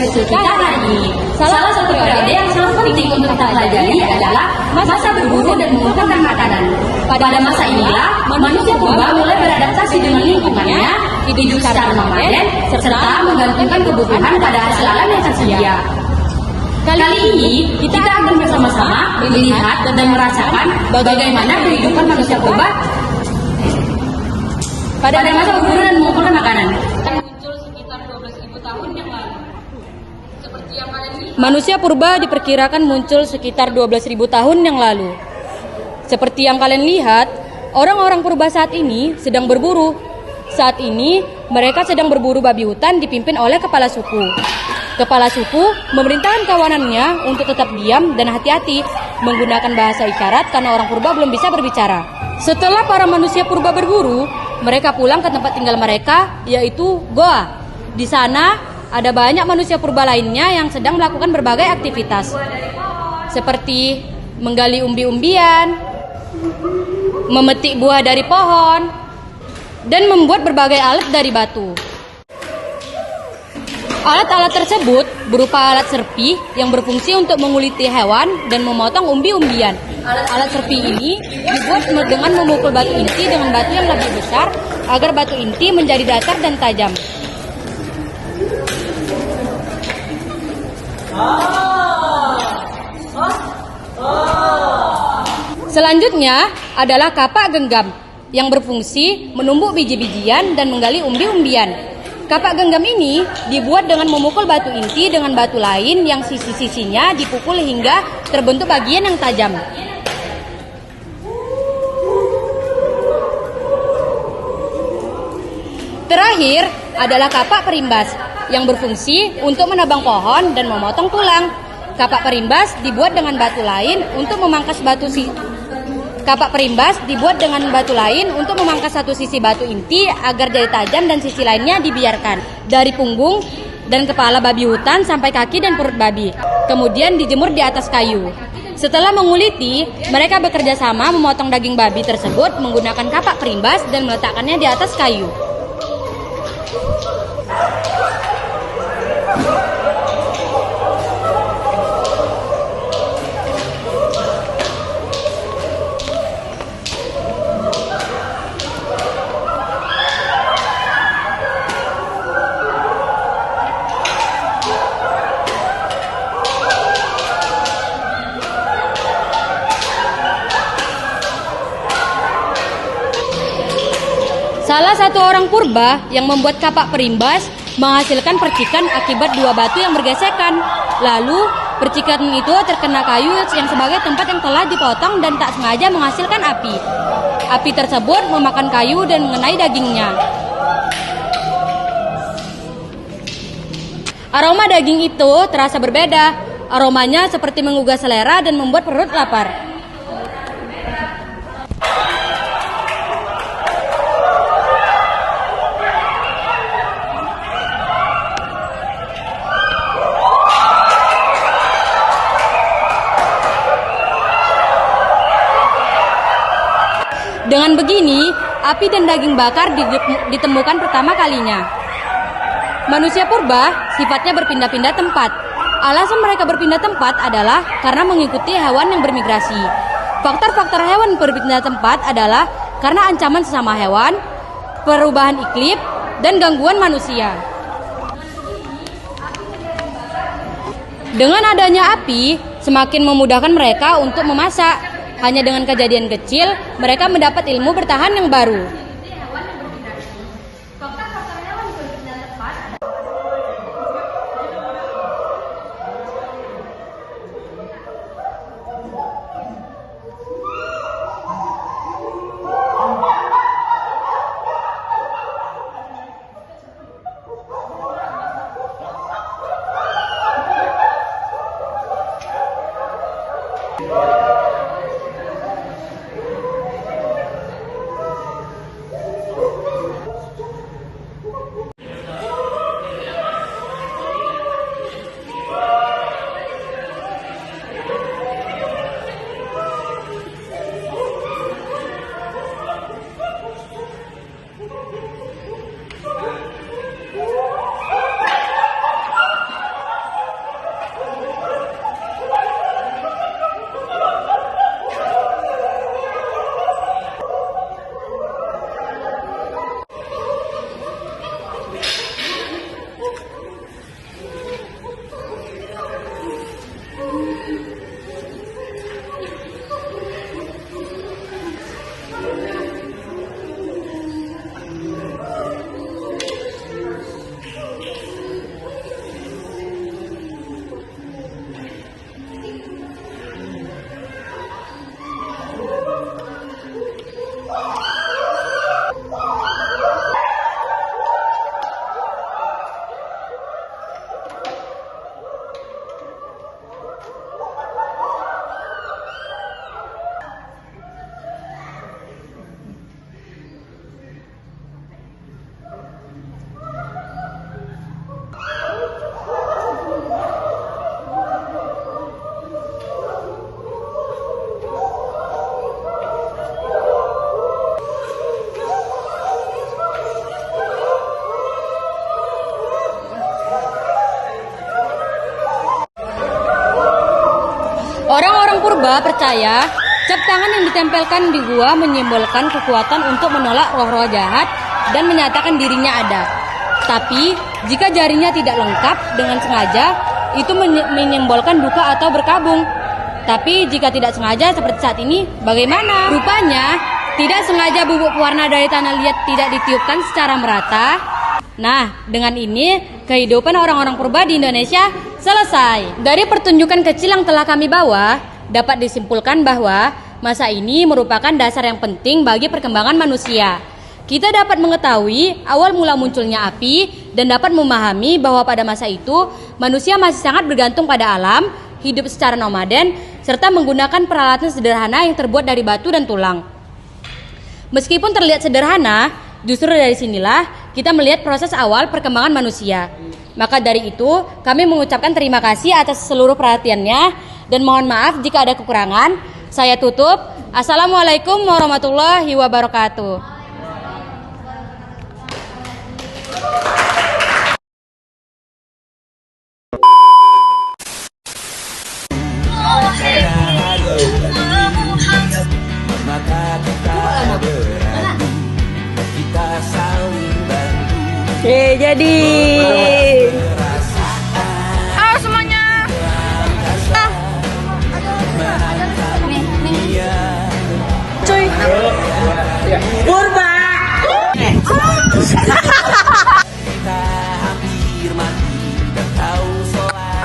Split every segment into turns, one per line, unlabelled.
episode kita hari ini. Salah satu periode yang sangat penting untuk kita pelajari adalah masa berburu dan mengumpulkan makanan. Pada masa inilah, manusia purba mulai beradaptasi dengan lingkungannya, hidup secara nomaden, serta menggantungkan kebutuhan pada hasil alam yang tersedia. Kali ini, kita akan bersama-sama melihat dan merasakan bagaimana kehidupan manusia purba pada masa berburu dan mengumpulkan makanan. Muncul sekitar 12.000 tahun yang lalu. Seperti yang kalian lihat,
manusia purba diperkirakan muncul sekitar 12.000 tahun yang lalu. Seperti yang kalian lihat, orang-orang purba saat ini sedang berburu. Saat ini, mereka sedang berburu babi hutan dipimpin oleh kepala suku. Kepala suku memerintahkan kawanannya untuk tetap diam dan hati-hati menggunakan bahasa isyarat karena orang purba belum bisa berbicara. Setelah para manusia purba berburu, mereka pulang ke tempat tinggal mereka, yaitu goa. Di sana ada banyak manusia purba lainnya yang sedang melakukan berbagai aktivitas, seperti menggali umbi-umbian, memetik buah dari pohon, dan membuat berbagai alat dari batu. Alat-alat tersebut berupa alat serpi yang berfungsi untuk menguliti hewan dan memotong umbi-umbian. Alat serpi ini dibuat dengan memukul batu inti dengan batu yang lebih besar agar batu inti menjadi datar dan tajam. Selanjutnya adalah kapak genggam yang berfungsi menumbuk biji-bijian dan menggali umbi-umbian. Kapak genggam ini dibuat dengan memukul batu inti dengan batu lain yang sisi-sisinya dipukul hingga terbentuk bagian yang tajam. Terakhir adalah kapak perimbas yang berfungsi untuk menebang pohon dan memotong tulang. Kapak perimbas dibuat dengan batu lain untuk memangkas satu sisi batu inti agar jadi tajam dan sisi lainnya dibiarkan. Dari punggung dan kepala babi hutan sampai kaki dan perut babi. Kemudian dijemur di atas kayu. Setelah menguliti, mereka bekerja sama memotong daging babi tersebut menggunakan kapak perimbas dan meletakkannya di atas kayu. Salah satu orang purba yang membuat kapak perimbas menghasilkan percikan akibat dua batu yang bergesekan. Lalu, percikan itu terkena kayu yang sebagai tempat yang telah dipotong dan tak sengaja menghasilkan api. Api tersebut memakan kayu dan mengenai dagingnya. Aroma daging itu terasa berbeda. Aromanya seperti menggugah selera dan membuat perut lapar. Dengan begini, api dan daging bakar ditemukan pertama kalinya. Manusia purba sifatnya berpindah-pindah tempat. Alasan mereka berpindah tempat adalah karena mengikuti hewan yang bermigrasi. Faktor-faktor hewan berpindah tempat adalah karena ancaman sesama hewan, perubahan iklim, dan gangguan manusia. Dengan adanya api, semakin memudahkan mereka untuk memasak. Hanya dengan kejadian kecil, mereka mendapat ilmu bertahan yang baru. purba percaya cap tangan yang ditempelkan di gua menyimbolkan kekuatan untuk menolak roh-roh jahat dan menyatakan dirinya ada. Tapi, jika jarinya tidak lengkap dengan sengaja, itu menyimbolkan duka atau berkabung. Tapi, jika tidak sengaja seperti saat ini, bagaimana? Rupanya, tidak sengaja bubuk pewarna dari tanah liat tidak ditiupkan secara merata. Nah, dengan ini, kehidupan orang-orang purba di Indonesia selesai. Dari pertunjukan kecil yang telah kami bawa, dapat disimpulkan bahwa masa ini merupakan dasar yang penting bagi perkembangan manusia. Kita dapat mengetahui awal mula munculnya api dan dapat memahami bahwa pada masa itu manusia masih sangat bergantung pada alam, hidup secara nomaden, serta menggunakan peralatan sederhana yang terbuat dari batu dan tulang. Meskipun terlihat sederhana, justru dari sinilah kita melihat proses awal perkembangan manusia. Maka dari itu, kami mengucapkan terima kasih atas seluruh perhatiannya dan mohon maaf jika ada kekurangan. Saya tutup. Assalamualaikum warahmatullahi wabarakatuh.
Jadi semuanya. Cuy. Purba.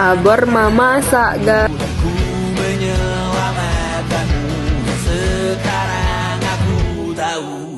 Abor mama saga.
Sekarang aku tahu